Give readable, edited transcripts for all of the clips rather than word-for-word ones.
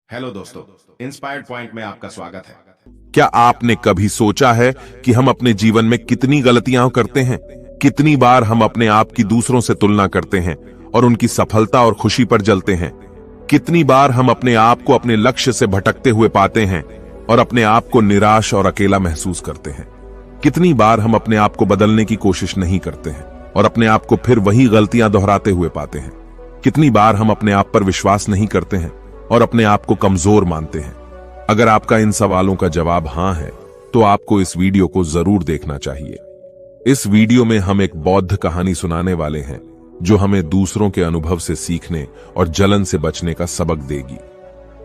Hello दोस्तों, inspired point में आपका स्वागत है। क्या आपने कभी सोचा है कि हम अपने जीवन में कितनी गलतियां करते हैं? कितनी बार हम अपने आप की दूसरों से तुलना करते हैं और उनकी सफलता और खुशी पर जलते हैं? कितनी बार हम अपने आप को अपने लक्ष्य से भटकते हुए पाते हैं और अपने आप को निराश और अकेला महसूस करते हैं? कितनी बार हम अपने आप को बदलने की कोशिश नहीं करते हैं और अपने आप को फिर वही गलतियां दोहराते हुए पाते हैं? कितनी बार हम अपने आप पर विश्वास नहीं करते हैं और अपने आप को कमजोर मानते हैं? अगर आपका इन सवालों का जवाब हां है, तो आपको इस वीडियो को जरूर देखना चाहिए। इस वीडियो में हम एक बौद्ध कहानी सुनाने वाले हैं जो हमें दूसरों के अनुभव से सीखने और जलन से बचने का सबक देगी।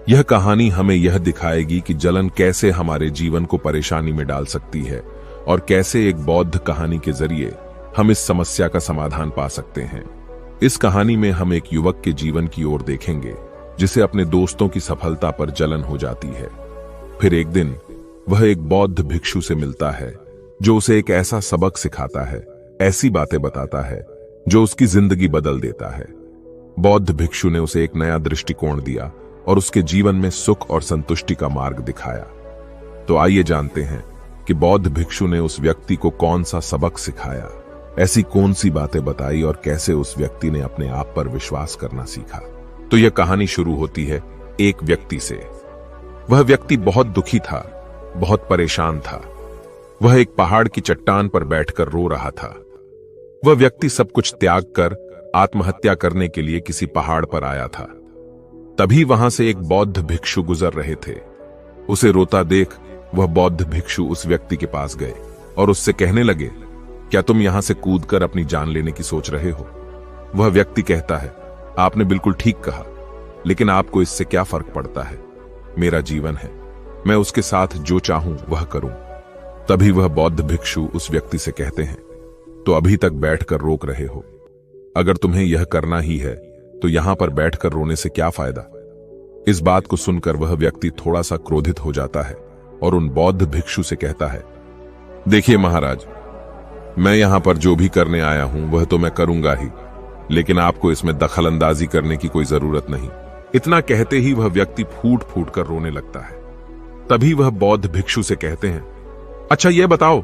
यह कहानी हमें यह दिखाएगी कि जलन कैसे हमारे जीवन को परेशानी में डाल सकती है और कैसे एक बौद्ध कहानी के जरिए हम इस समस्या का समाधान पा सकते हैं। इस कहानी में हम एक युवक के जीवन की ओर देखेंगे जिसे अपने दोस्तों की सफलता पर जलन हो जाती है। फिर एक दिन वह एक बौद्ध भिक्षु से मिलता है जो उसे एक ऐसा सबक सिखाता है, ऐसी बातें बताता है जो उसकी जिंदगी बदल देता है। बौद्ध भिक्षु ने उसे एक नया दृष्टिकोण दिया और उसके जीवन में सुख और संतुष्टि का मार्ग दिखाया। तो आइए जानते हैं कि बौद्ध भिक्षु ने उस व्यक्ति को कौन सा सबक सिखाया, ऐसी कौन सी बातें बताई और कैसे उस व्यक्ति ने अपने आप पर विश्वास करना सीखा। तो यह कहानी शुरू होती है एक व्यक्ति से। वह व्यक्ति बहुत दुखी था, बहुत परेशान था। वह एक पहाड़ की चट्टान पर बैठकर रो रहा था। वह व्यक्ति सब कुछ त्याग कर आत्महत्या करने के लिए किसी पहाड़ पर आया था। तभी वहां से एक बौद्ध भिक्षु गुजर रहे थे। उसे रोता देख वह बौद्ध भिक्षु उस व्यक्ति के पास गए और उससे कहने लगे, क्या तुम यहां से कूदकर अपनी जान लेने की सोच रहे हो? वह व्यक्ति कहता है, आपने बिल्कुल ठीक कहा, लेकिन आपको इससे क्या फर्क पड़ता है? मेरा जीवन है, मैं उसके साथ जो चाहूं वह करूं। तभी वह बौद्ध भिक्षु उस व्यक्ति से कहते हैं, तो अभी तक बैठकर रोक रहे हो? अगर तुम्हें यह करना ही है तो यहां पर बैठकर रोने से क्या फायदा? इस बात को सुनकर वह व्यक्ति थोड़ा सा क्रोधित हो जाता है और उन बौद्ध भिक्षु से कहता है, देखिए महाराज, मैं यहां पर जो भी करने आया हूं वह तो मैं करूंगा ही, लेकिन आपको इसमें दखलंदाजी करने की कोई जरूरत नहीं। इतना कहते ही वह व्यक्ति फूट फूट कर रोने लगता है। तभी वह बौद्ध भिक्षु से कहते हैं, अच्छा यह बताओ,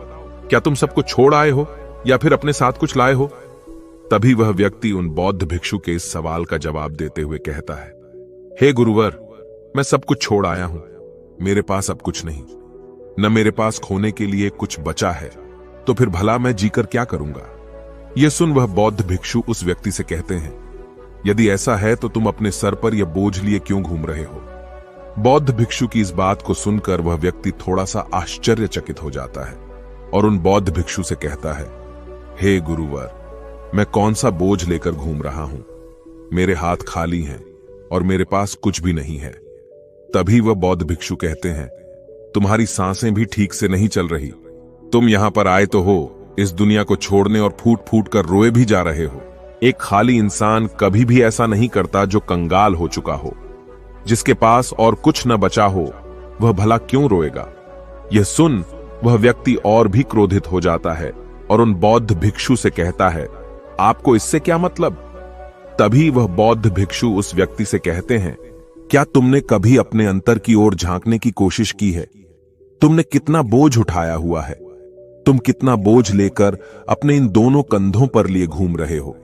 क्या तुम सबको छोड़ आए हो या फिर अपने साथ कुछ लाए हो? तभी वह व्यक्ति उन बौद्ध भिक्षु के इस सवाल का जवाब देते हुए कहता है, हे गुरुवर, मैं सब कुछ छोड़ आया हूं। मेरे पास अब कुछ नहीं, न मेरे पास खोने के लिए कुछ बचा है, तो फिर भला मैं जीकर क्या करूंगा? यह सुन वह बौद्ध भिक्षु उस व्यक्ति से कहते हैं, यदि ऐसा है तो तुम अपने सर पर यह बोझ लिए क्यों घूम रहे हो? बौद्ध भिक्षु की इस बात को सुनकर वह व्यक्ति थोड़ा सा आश्चर्यचकित हो जाता है और उन बौद्ध भिक्षु से कहता है, हे गुरुवर, मैं कौन सा बोझ लेकर घूम रहा हूं? मेरे हाथ खाली हैं और मेरे पास कुछ भी नहीं है। तभी वह बौद्ध भिक्षु कहते हैं, तुम्हारी सांसें भी ठीक से नहीं चल रही। तुम यहां पर आए तो हो इस दुनिया को छोड़ने और फूट फूट कर रोए भी जा रहे हो। एक खाली इंसान कभी भी ऐसा नहीं करता जो कंगाल हो चुका हो। जिसके पास और कुछ न बचा हो वह भला क्यों रोएगा? यह सुन वह व्यक्ति और भी क्रोधित हो जाता है और उन बौद्ध भिक्षु से कहता है, आपको इससे क्या मतलब? तभी वह बौद्ध भिक्षु उस व्यक्ति से कहते हैं, क्या तुमने कभी अपने अंतर की ओर झांकने की कोशिश की है? तुमने कितना बोझ उठाया हुआ है? तुम कितना बोझ लेकर अपने इन दोनों कंधों पर लिए घूम रहे हो?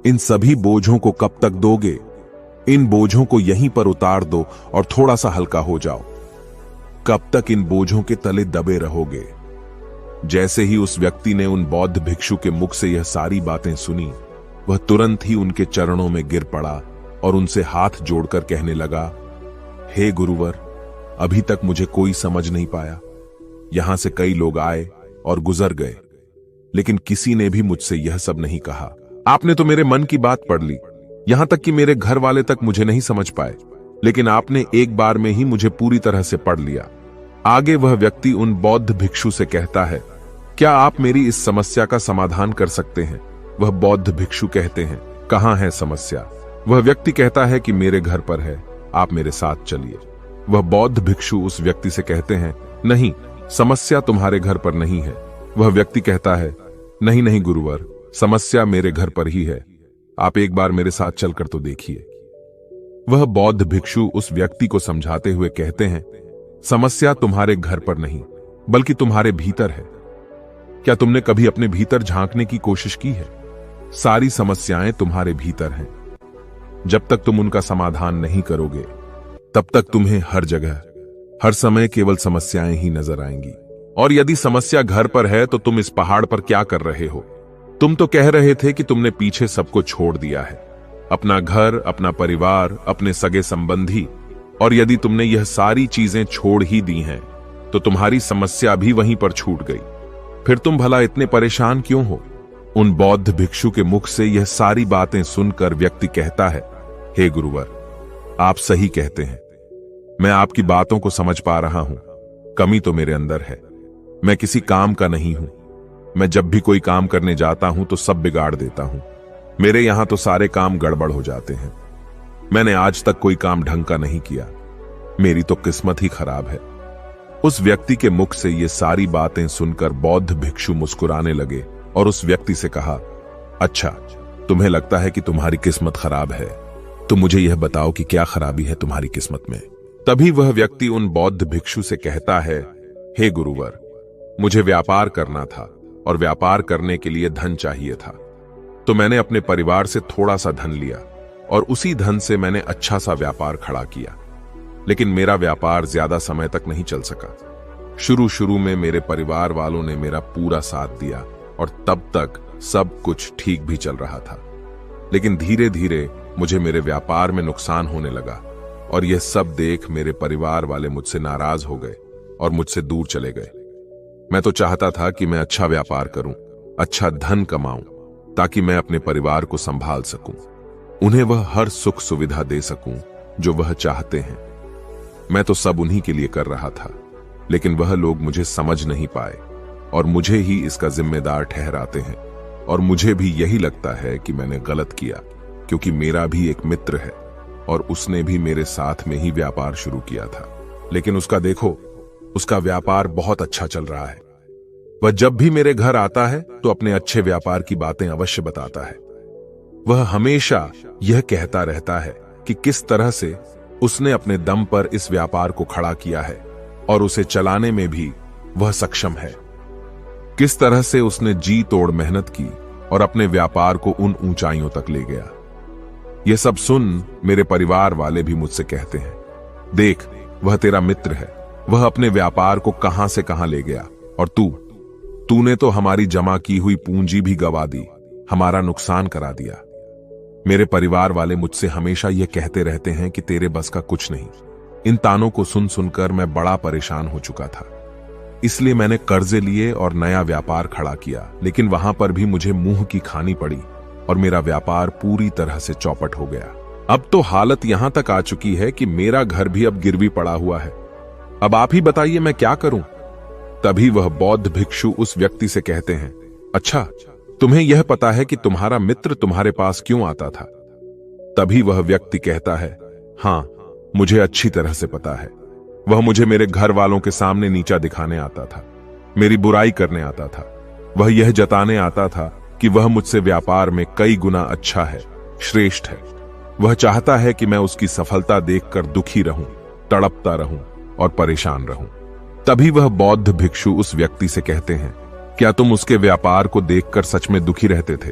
इन सभी बोझों को कब तक दोगे? इन बोझों को यहीं पर उतार दो और थोड़ा सा हल्का हो जाओ। कब तक इन बोझों के तले दबे रहोगे? जैसे ही उस व्यक्ति ने उन बौद्ध भिक्षु के मुख से यह सारी बातें सुनी, वह तुरंत ही उनके चरणों में गिर पड़ा और उनसे हाथ जोड़कर कहने लगा, हे गुरुवर, अभी तक मुझे कोई समझ नहीं पाया। यहां से कई लोग आए और गुजर गए, लेकिन किसी ने भी मुझसे यह सब नहीं कहा। आपने तो मेरे मन की बात पढ़ ली, यहां तक कि मेरे घर वाले तक मुझे नहीं समझ पाए, लेकिन आपने एक बार में ही मुझे पूरी तरह से पढ़ लिया। आगे वह व्यक्ति उन बौद्ध भिक्षु से कहता है, क्या आप मेरी इस समस्या का समाधान कर सकते हैं? वह बौद्ध भिक्षु कहते हैं, कहां है समस्या? वह व्यक्ति कहता है कि मेरे घर पर है, आप मेरे साथ चलिए। वह बौद्ध भिक्षु उस व्यक्ति से कहते हैं, नहीं, समस्या तुम्हारे घर पर नहीं है। वह व्यक्ति कहता है, नहीं नहीं गुरुवर, समस्या मेरे घर पर ही है, आप एक बार मेरे साथ चलकर तो देखिए। वह बौद्ध भिक्षु उस व्यक्ति को समझाते हुए कहते हैं, समस्या तुम्हारे घर पर नहीं बल्कि तुम्हारे भीतर है। क्या तुमने कभी अपने भीतर झांकने की कोशिश की है? सारी समस्याएं तुम्हारे भीतर हैं। जब तक तुम उनका समाधान नहीं करोगे तब तक तुम्हें हर जगह हर समय केवल समस्याएं ही नजर आएंगी। और यदि समस्या घर पर है तो तुम इस पहाड़ पर क्या कर रहे हो? तुम तो कह रहे थे कि तुमने पीछे सबको छोड़ दिया है, अपना घर, अपना परिवार, अपने सगे संबंधी। और यदि तुमने यह सारी चीजें छोड़ ही दी हैं तो तुम्हारी समस्या भी वहीं पर छूट गई। फिर तुम भला इतने परेशान क्यों हो? उन बौद्ध भिक्षु के मुख से यह सारी बातें सुनकर व्यक्ति कहता है, हे गुरुवर, आप सही कहते हैं। मैं आपकी बातों को समझ पा रहा हूं। कमी तो मेरे अंदर है। मैं किसी काम का नहीं हूं। मैं जब भी कोई काम करने जाता हूं तो सब बिगाड़ देता हूं। मेरे यहां तो सारे काम गड़बड़ हो जाते हैं। मैंने आज तक कोई काम ढंग का नहीं किया। मेरी तो किस्मत ही खराब है। उस व्यक्ति के मुख से ये सारी बातें सुनकर बौद्ध भिक्षु मुस्कुराने लगे और उस व्यक्ति से कहा, अच्छा, तुम्हें लगता है कि तुम्हारी किस्मत खराब है, तो मुझे यह बताओ कि क्या खराबी है तुम्हारी किस्मत में। तभी वह व्यक्ति उन बौद्ध भिक्षु से कहता है, हे गुरुवर, मुझे व्यापार करना था और व्यापार करने के लिए धन चाहिए था। तो मैंने अपने परिवार से थोड़ा सा धन लिया और उसी धन से मैंने अच्छा सा व्यापार खड़ा किया। लेकिन मेरा व्यापार ज्यादा समय तक नहीं चल सका। शुरू में मेरे परिवार वालों ने मेरा पूरा साथ दिया और तब तक सब कुछ ठीक भी चल रहा था। लेकिन धीरे धीरे मुझे मेरे व्यापार में नुकसान होने लगा और यह सब देख मेरे परिवार वाले मुझसे नाराज हो गए और मुझसे दूर चले गए। मैं तो चाहता था कि मैं अच्छा व्यापार करूं, अच्छा धन कमाऊं, ताकि मैं अपने परिवार को संभाल सकूं, उन्हें वह हर सुख सुविधा दे सकूं जो वह चाहते हैं। मैं तो सब उन्हीं के लिए कर रहा था, लेकिन वह लोग मुझे समझ नहीं पाए और मुझे ही इसका जिम्मेदार ठहराते हैं। और मुझे भी यही लगता है कि मैंने गलत किया, क्योंकि मेरा भी एक मित्र है और उसने भी मेरे साथ में ही व्यापार शुरू किया था। लेकिन उसका देखो, उसका व्यापार बहुत अच्छा चल रहा है। वह जब भी मेरे घर आता है तो अपने अच्छे व्यापार की बातें अवश्य बताता है। वह हमेशा यह कहता रहता है कि किस तरह से उसने अपने दम पर इस व्यापार को खड़ा किया है और उसे चलाने में भी वह सक्षम है। किस तरह से उसने जी तोड़ मेहनत की और अपने व्यापार को उन ऊंचाइयों तक ले गया। यह सब सुन मेरे परिवार वाले भी मुझसे कहते हैं, देख, वह तेरा मित्र है, वह अपने व्यापार को कहां से कहां ले गया, और तूने तो हमारी जमा की हुई पूंजी भी गवा दी, हमारा नुकसान करा दिया। मेरे परिवार वाले मुझसे हमेशा यह कहते रहते हैं कि तेरे बस का कुछ नहीं। इन तानों को सुन सुनकर मैं बड़ा परेशान हो चुका था। इसलिए मैंने कर्जे लिए और नया व्यापार खड़ा किया, लेकिन वहां पर भी मुझे मुंह की खानी पड़ी और मेरा व्यापार पूरी तरह से चौपट हो गया। अब तो हालत यहां तक आ चुकी है कि मेरा घर भी अब गिरवी पड़ा हुआ है। अब आप ही बताइए मैं क्या करूं? तभी वह बौद्ध भिक्षु उस व्यक्ति से कहते हैं, अच्छा, तुम्हें यह पता है कि तुम्हारा मित्र तुम्हारे पास क्यों आता था? तभी वह व्यक्ति कहता है, हां, मुझे अच्छी तरह से पता है। वह मुझे मेरे घर वालों के सामने नीचा दिखाने आता था, मेरी बुराई करने आता था। वह यह जताने आता था कि वह मुझसे व्यापार में कई गुना अच्छा है, श्रेष्ठ है। वह चाहता है कि मैं उसकी सफलता देखकर दुखी रहूं, तड़पता रहूं और परेशान रहूं। तभी वह बौद्ध भिक्षु उस व्यक्ति से कहते हैं, क्या तुम उसके व्यापार को देखकर सच में दुखी रहते थे?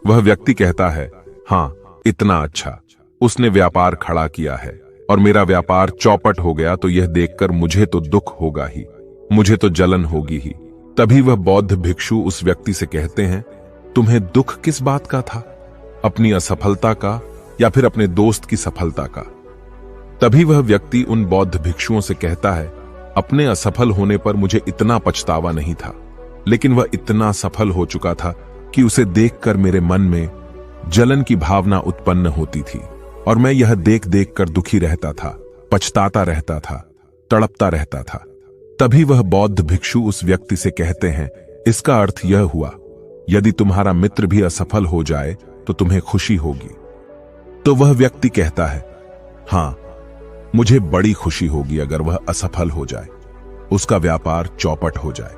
वह व्यक्ति कहता है, हां, इतना अच्छा उसने व्यापार खड़ा किया है और मेरा व्यापार चौपट हो गया, तो यह देखकर मुझे तो दुख होगा ही, मुझे तो जलन होगी ही। तभी वह बौद्ध भिक्षु उस व्यक्ति से कहते हैं, तुम्हें दुख किस बात का था? अपनी असफलता का या फिर अपने दोस्त की सफलता का? तभी वह व्यक्ति उन बौद्ध भिक्षुओं से कहता है, अपने असफल होने पर मुझे इतना पछतावा नहीं था, लेकिन वह इतना सफल हो चुका था कि उसे देखकर मेरे मन में जलन की भावना उत्पन्न होती थी और मैं यह देख देख कर दुखी रहता था, पछताता रहता था, तड़पता रहता था। तभी वह बौद्ध भिक्षु उस व्यक्ति से कहते हैं, इसका अर्थ यह हुआ, यदि तुम्हारा मित्र भी असफल हो जाए तो तुम्हें खुशी होगी। तो वह व्यक्ति कहता है, हां, मुझे बड़ी खुशी होगी अगर वह असफल हो जाए, उसका व्यापार चौपट हो जाए।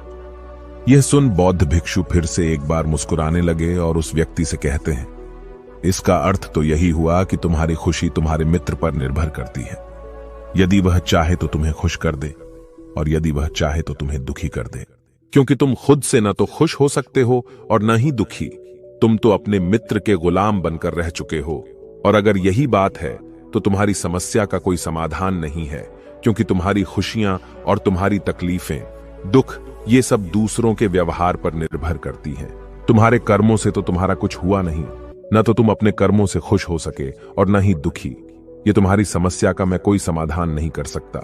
यह सुन बौद्ध भिक्षु फिर से एक बार मुस्कुराने लगे और उस व्यक्ति से कहते हैं, इसका अर्थ तो यही हुआ कि तुम्हारी खुशी तुम्हारे मित्र पर निर्भर करती है। यदि वह चाहे तो तुम्हें खुश कर दे और यदि वह चाहे तो तुम्हें दुखी कर दे, क्योंकि तुम खुद से न तो खुश हो सकते हो और न ही दुखी। तुम तो अपने मित्र के गुलाम बनकर रह चुके हो। और अगर यही बात है तो तुम्हारी समस्या का कोई समाधान नहीं है, क्योंकि तुम्हारी खुशियां और तुम्हारी तकलीफें, दुख, ये सब दूसरों के व्यवहार पर निर्भर करती हैं। तुम्हारे कर्मों से तो तुम्हारा कुछ हुआ नहीं, न तो तुम अपने कर्मों से खुश हो सके और न ही दुखी। ये तुम्हारी समस्या का मैं कोई समाधान नहीं कर सकता।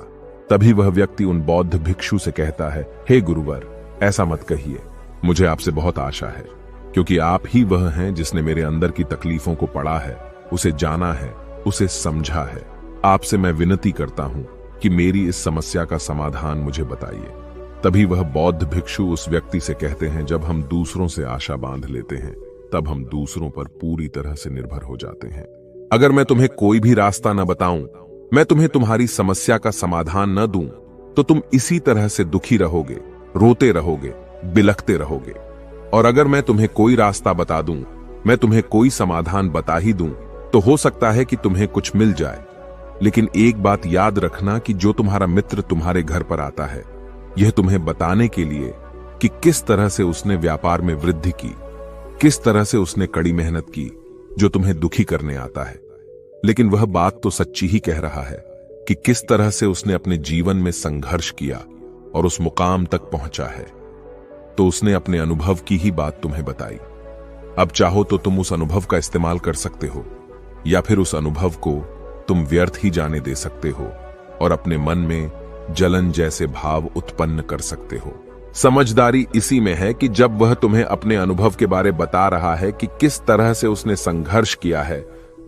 तभी वह व्यक्ति उन बौद्ध भिक्षु से कहता है, हे गुरुवर, ऐसा मत कहिए, मुझे आपसे बहुत आशा है, क्योंकि आप ही वह हैं जिसने मेरे अंदर की तकलीफों को पढ़ा है, उसे जाना है, उसे समझा है। आपसे मैं विनती करता हूं कि मेरी इस समस्या का समाधान मुझे बताइए। तभी वह बौद्ध भिक्षु उस व्यक्ति से कहते हैं, जब हम दूसरों से आशा बांध लेते हैं तब हम दूसरों पर पूरी तरह से निर्भर हो जाते हैं। अगर मैं तुम्हें कोई भी रास्ता न बताऊं, मैं तुम्हें तुम्हारी समस्या का समाधान न दूं, तो तुम इसी तरह से दुखी रहोगे, रोते रहोगे, बिलखते रहोगे। और अगर मैं तुम्हें कोई रास्ता बता दूं, मैं तुम्हें कोई समाधान बता ही दूं, तो हो सकता है कि तुम्हें कुछ मिल जाए। लेकिन एक बात याद रखना कि जो तुम्हारा मित्र तुम्हारे घर पर आता है, यह तुम्हें बताने के लिए कि किस तरह से उसने व्यापार में वृद्धि की, किस तरह से उसने कड़ी मेहनत की, जो तुम्हें दुखी करने आता है। लेकिन वह बात तो सच्ची ही कह रहा है कि किस तरह से उसने अपने जीवन में संघर्ष किया और उस मुकाम तक पहुंचा है। तो उसने अपने अनुभव की ही बात तुम्हें बताई। अब चाहो तो तुम उस अनुभव का इस्तेमाल कर सकते हो, या फिर उस अनुभव को तुम व्यर्थ ही जाने दे सकते हो और अपने मन में जलन जैसे भाव उत्पन्न कर सकते हो। समझदारी इसी में है कि जब वह तुम्हें अपने अनुभव के बारे बता रहा है कि किस तरह से उसने संघर्ष किया है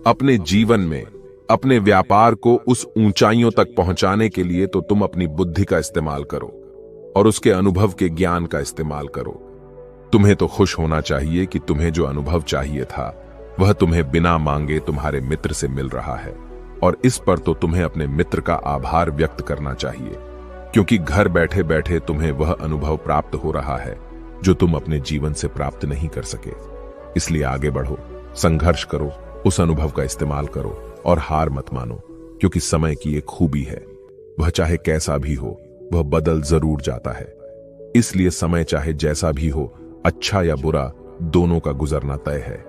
अपने जीवन में, अपने व्यापार को उस ऊंचाइयों तक पहुंचाने के लिए, तो तुम अपनी बुद्धि का इस्तेमाल करो और उसके अनुभव के ज्ञान का इस्तेमाल करो। तुम्हें तो खुश होना चाहिए कि तुम्हें जो अनुभव चाहिए था वह तुम्हें बिना मांगे तुम्हारे मित्र से मिल रहा है, और इस पर तो तुम्हें अपने मित्र का आभार व्यक्त करना चाहिए, क्योंकि घर बैठे बैठे तुम्हें वह अनुभव प्राप्त हो रहा है जो तुम अपने जीवन से प्राप्त नहीं कर सके। इसलिए आगे बढ़ो, संघर्ष करो, उस अनुभव का इस्तेमाल करो और हार मत मानो, क्योंकि समय की एक खूबी है, वह चाहे कैसा भी हो वह बदल जरूर जाता है। इसलिए समय चाहे जैसा भी हो, अच्छा या बुरा, दोनों का गुजरना तय है।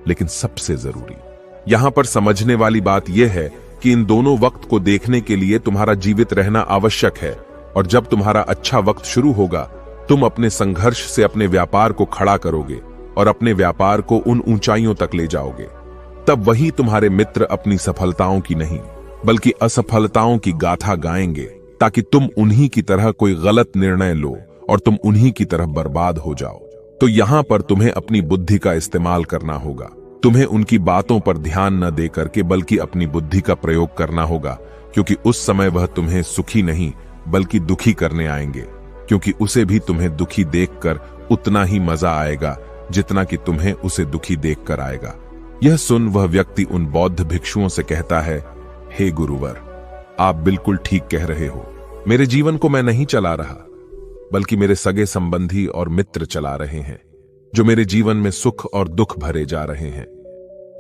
लेकिन सबसे जरूरी यहां पर समझने वाली बात यह है कि इन दोनों वक्त को देखने के लिए तुम्हारा जीवित रहना आवश्यक है, और जब तुम्हारा अच्छा वक्त शुरू होगा, तुम अपने संघर्ष से अपने व्यापार को खड़ा करोगे और अपने व्यापार को उन ऊंचाइयों तक ले जाओगे। तब वही तुम्हारे मित्र अपनी सफलताओं की नहीं बल्कि असफलताओं की गाथा गाएंगे, ताकि तुम उन्हीं की तरह कोई गलत निर्णय लो और तुम उन्हीं की तरह बर्बाद हो जाओ। तो यहां पर तुम्हें अपनी बुद्धि का इस्तेमाल करना होगा। तुम्हें उनकी बातों पर ध्यान न दे करके बल्कि अपनी बुद्धि का प्रयोग करना होगा, क्योंकि उस समय वह तुम्हें सुखी नहीं बल्कि दुखी करने आएंगे, क्योंकि उसे भी तुम्हें दुखी देखकर उतना ही मजा आएगा जितना कि तुम्हें उसे दुखी देखकर आएगा। यह सुन वह व्यक्ति उन बौद्ध भिक्षुओं से कहता है, हे गुरुवर, आप बिल्कुल ठीक कह रहे हो। मेरे जीवन को मैं नहीं चला रहा, बल्कि मेरे सगे संबंधी और मित्र चला रहे हैं, जो मेरे जीवन में सुख और दुख भरे जा रहे हैं।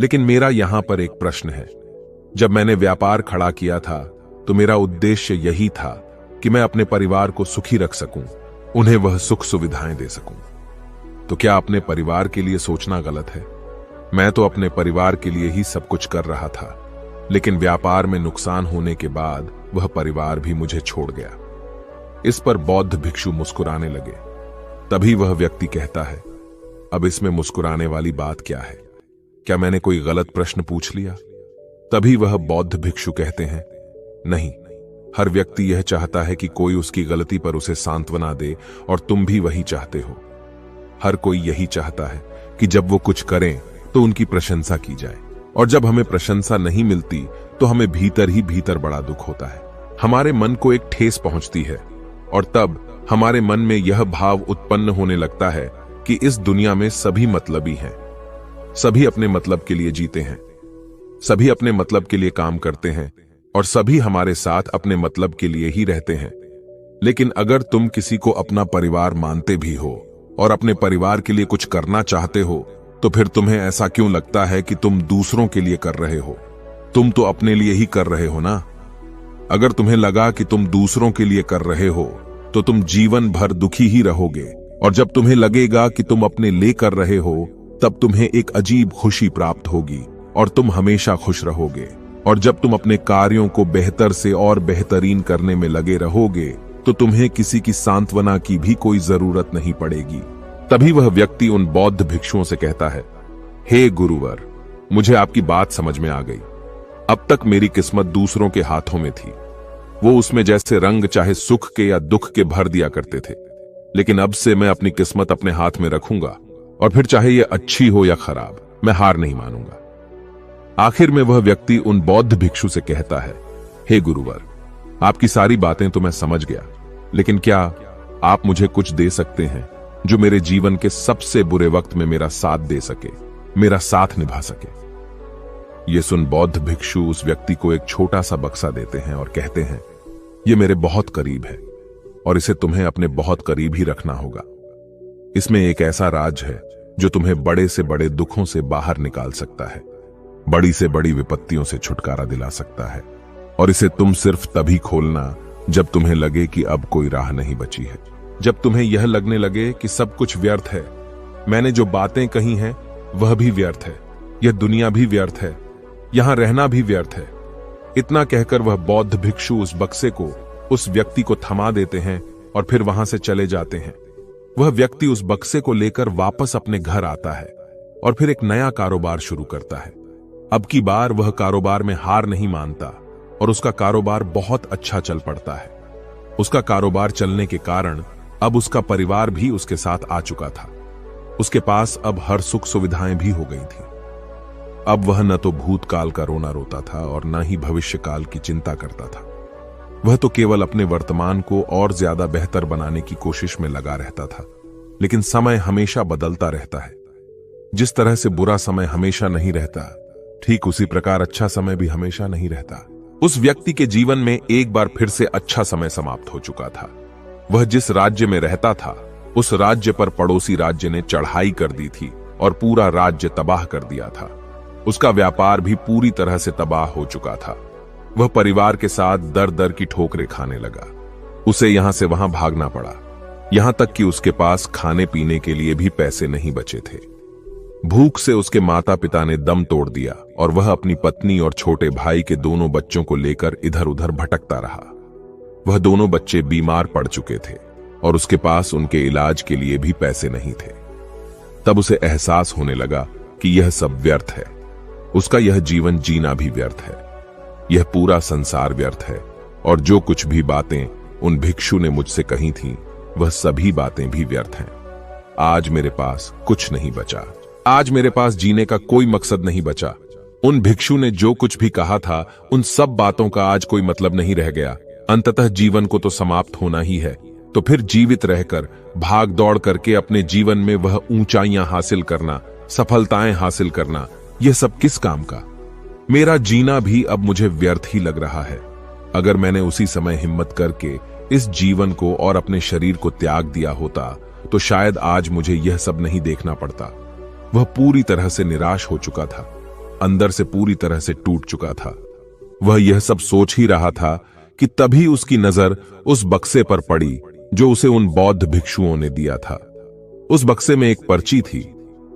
लेकिन मेरा यहां पर एक प्रश्न है। जब मैंने व्यापार खड़ा किया था तो मेरा उद्देश्य यही था कि मैं अपने परिवार को सुखी रख सकूं, उन्हें वह सुख सुविधाएं दे सकूं। तो क्या अपने परिवार के लिए सोचना गलत है? मैं तो अपने परिवार के लिए ही सब कुछ कर रहा था, लेकिन व्यापार में नुकसान होने के बाद वह परिवार भी मुझे छोड़ गया। इस पर बौद्ध भिक्षु मुस्कुराने लगे। तभी वह व्यक्ति कहता है, अब इसमें मुस्कुराने वाली बात क्या है? क्या मैंने कोई गलत प्रश्न पूछ लिया? तभी वह बौद्ध भिक्षु कहते हैं, नहीं, हर व्यक्ति यह चाहता है कि कोई उसकी गलती पर उसे सांत्वना दे, और तुम भी वही चाहते हो। हर कोई यही चाहता है कि जब वो कुछ करें तो उनकी प्रशंसा की जाए, और जब हमें प्रशंसा नहीं मिलती तो हमें भीतर ही भीतर बड़ा दुख होता है। हमारे मन को एक ठेस पहुंचती है, और तब हमारे मन में यह भाव उत्पन्न होने लगता है कि इस दुनिया में सभी मतलबी हैं, सभी अपने मतलब के लिए जीते हैं, सभी अपने मतलब के लिए काम करते हैं, और सभी हमारे साथ अपने मतलब के लिए ही रहते हैं। लेकिन अगर तुम किसी को अपना परिवार मानते भी हो और अपने परिवार के लिए कुछ करना चाहते हो, तो फिर तुम्हें ऐसा क्यों लगता है कि तुम दूसरों के लिए कर रहे हो? तुम तो अपने लिए ही कर रहे हो ना। अगर तुम्हें लगा कि तुम दूसरों के लिए कर रहे हो तो तुम जीवन भर दुखी ही रहोगे, और जब तुम्हें लगेगा कि तुम अपने लिए कर रहे हो तब तुम्हें एक अजीब खुशी प्राप्त होगी और तुम हमेशा खुश रहोगे। और जब तुम अपने कार्यों को बेहतर से और बेहतरीन करने में लगे रहोगे तो तुम्हें किसी की सांत्वना की भी कोई जरूरत नहीं पड़ेगी। तभी वह व्यक्ति उन बौद्ध भिक्षुओं से कहता है, हे गुरुवर, मुझे आपकी बात समझ में आ गई। अब तक मेरी किस्मत दूसरों के हाथों में थी। वो उसमें जैसे रंग चाहे सुख के या दुख के भर दिया करते थे, लेकिन अब से मैं अपनी किस्मत अपने हाथ में रखूंगा, और फिर चाहे ये अच्छी हो या खराब, मैं हार नहीं मानूंगा। आखिर में वह व्यक्ति उन बौद्ध भिक्षु से कहता है, हे गुरुवर, आपकी सारी बातें तो मैं समझ गया, लेकिन क्या आप मुझे कुछ दे सकते हैं जो मेरे जीवन के सबसे बुरे वक्त में मेरा साथ दे सके, मेरा साथ निभा सके? ये सुन बौद्ध भिक्षु उस व्यक्ति को एक छोटा सा बक्सा देते हैं और कहते हैं, ये मेरे बहुत करीब है और इसे तुम्हें अपने बहुत करीब ही रखना होगा। इसमें एक ऐसा राज है जो तुम्हें बड़े से बड़े दुखों से बाहर निकाल सकता है, बड़ी से बड़ी विपत्तियों से छुटकारा दिला सकता है, और इसे तुम सिर्फ तभी खोलना जब तुम्हें लगे कि अब कोई राह नहीं बची है, जब तुम्हें यह लगने लगे कि सब कुछ व्यर्थ है, मैंने जो बातें कही हैं वह भी व्यर्थ है, यह दुनिया भी व्यर्थ है, यहां रहना भी व्यर्थ है। इतना कहकर वह बौद्ध भिक्षु उस बक्से को उस व्यक्ति को थमा देते हैं और फिर वहां से चले जाते हैं। वह व्यक्ति उस बक्से को लेकर वापस अपने घर आता है और फिर एक नया कारोबार शुरू करता है। अब की बार वह कारोबार में हार नहीं मानता और उसका कारोबार बहुत अच्छा चल पड़ता है। उसका कारोबार चलने के कारण अब उसका परिवार भी उसके साथ आ चुका था। उसके पास अब हर सुख सुविधाएं भी हो गई थी। अब वह न तो भूतकाल का रोना रोता था और न ही भविष्यकाल की चिंता करता था। वह तो केवल अपने वर्तमान को और ज्यादा बेहतर बनाने की कोशिश में लगा रहता था। लेकिन समय हमेशा बदलता रहता है। जिस तरह से बुरा समय हमेशा नहीं रहता, ठीक उसी प्रकार अच्छा समय भी हमेशा नहीं रहता। उस व्यक्ति के जीवन में एक बार फिर से अच्छा समय समाप्त हो चुका था। वह जिस राज्य में रहता था उस राज्य पर पड़ोसी राज्य ने चढ़ाई कर दी थी और पूरा राज्य तबाह कर दिया था। उसका व्यापार भी पूरी तरह से तबाह हो चुका था। वह परिवार के साथ दर दर की ठोकरें खाने लगा। उसे यहां से वहां भागना पड़ा, यहां तक कि उसके पास खाने पीने के लिए भी पैसे नहीं बचे थे। भूख से उसके माता पिता ने दम तोड़ दिया और वह अपनी पत्नी और छोटे भाई के दोनों बच्चों को लेकर इधर उधर भटकता रहा। वह दोनों बच्चे बीमार पड़ चुके थे और उसके पास उनके इलाज के लिए भी पैसे नहीं थे। तब उसे एहसास होने लगा कि यह सब व्यर्थ है। उसका यह जीवन जीना भी व्यर्थ है, यह पूरा संसार व्यर्थ है, और जो कुछ भी बातें उन भिक्षु ने मुझसे कही थीं, वह सभी बातें भी व्यर्थ हैं। आज मेरे पास कुछ नहीं बचा, आज मेरे पास जीने का कोई मकसद नहीं बचा। उन भिक्षु ने जो कुछ भी कहा था उन सब बातों का आज कोई मतलब नहीं रह गया। अंततः जीवन को तो समाप्त होना ही है, तो फिर जीवित रहकर भाग दौड़ करके अपने जीवन में वह ऊंचाइयां हासिल करना, सफलताएं हासिल करना, यह सब किस काम का? मेरा जीना भी अब मुझे व्यर्थ ही लग रहा है। अगर मैंने उसी समय हिम्मत करके इस जीवन को और अपने शरीर को त्याग दिया होता तो शायद आज मुझे यह सब नहीं देखना पड़ता। वह पूरी तरह से निराश हो चुका था, अंदर से पूरी तरह से टूट चुका था। वह यह सब सोच ही रहा था कि तभी उसकी नजर उस बक्से पर पड़ी जो उसे उन बौद्ध भिक्षुओं ने दिया था। उस बक्से में एक पर्ची थी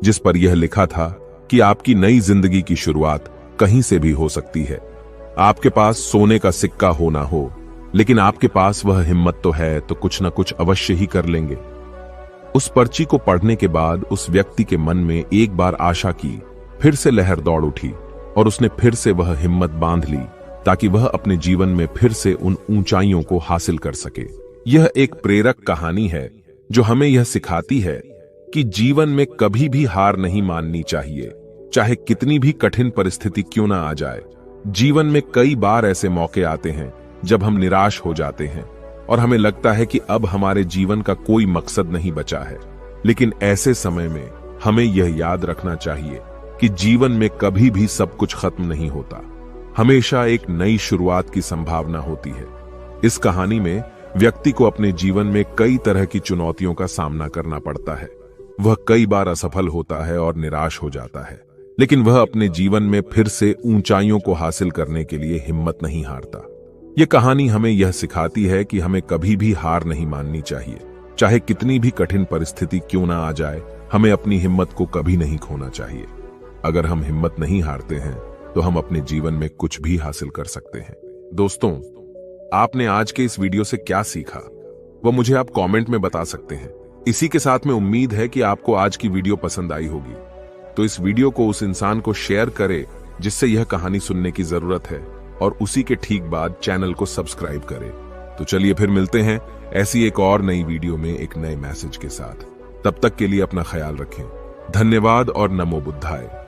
जिस पर यह लिखा था कि आपकी नई जिंदगी की शुरुआत कहीं से भी हो सकती है। आपके पास सोने का सिक्का हो ना हो, लेकिन आपके पास वह हिम्मत तो है, तो कुछ ना कुछ अवश्य ही कर लेंगे। उस पर्ची को पढ़ने के बाद उस व्यक्ति के मन में एक बार आशा की फिर से लहर दौड़ उठी और उसने फिर से वह हिम्मत बांध ली ताकि वह अपने जीवन में फिर से उन ऊंचाइयों को हासिल कर सके। यह एक प्रेरक कहानी है जो हमें यह सिखाती है कि जीवन में कभी भी हार नहीं माननी चाहिए, चाहे कितनी भी कठिन परिस्थिति क्यों ना आ जाए। जीवन में कई बार ऐसे मौके आते हैं जब हम निराश हो जाते हैं और हमें लगता है कि अब हमारे जीवन का कोई मकसद नहीं बचा है। लेकिन ऐसे समय में हमें यह याद रखना चाहिए कि जीवन में कभी भी सब कुछ खत्म नहीं होता, हमेशा एक नई शुरुआत की संभावना होती है। इस कहानी में व्यक्ति को अपने जीवन में कई तरह की चुनौतियों का सामना करना पड़ता है। वह कई बार असफल होता है और निराश हो जाता है, लेकिन वह अपने जीवन में फिर से ऊंचाइयों को हासिल करने के लिए हिम्मत नहीं हारता। यह कहानी हमें यह सिखाती है कि हमें कभी भी हार नहीं माननी चाहिए। चाहे कितनी भी कठिन परिस्थिति क्यों ना आ जाए, हमें अपनी हिम्मत को कभी नहीं खोना चाहिए। अगर हम हिम्मत नहीं हारते हैं तो हम अपने जीवन में कुछ भी हासिल कर सकते हैं। दोस्तों, आपने आज के इस वीडियो से क्या सीखा, वह मुझे आप कमेंट में बता सकते हैं। इसी के साथ में उम्मीद है कि आपको आज की वीडियो पसंद आई होगी, तो इस वीडियो को उस इंसान को शेयर करें जिससे यह कहानी सुनने की जरूरत है, और उसी के ठीक बाद चैनल को सब्सक्राइब करें। तो चलिए फिर मिलते हैं ऐसी एक और नई वीडियो में एक नए मैसेज के साथ। तब तक के लिए अपना ख्याल रखें। धन्यवाद और नमो बुद्धाय।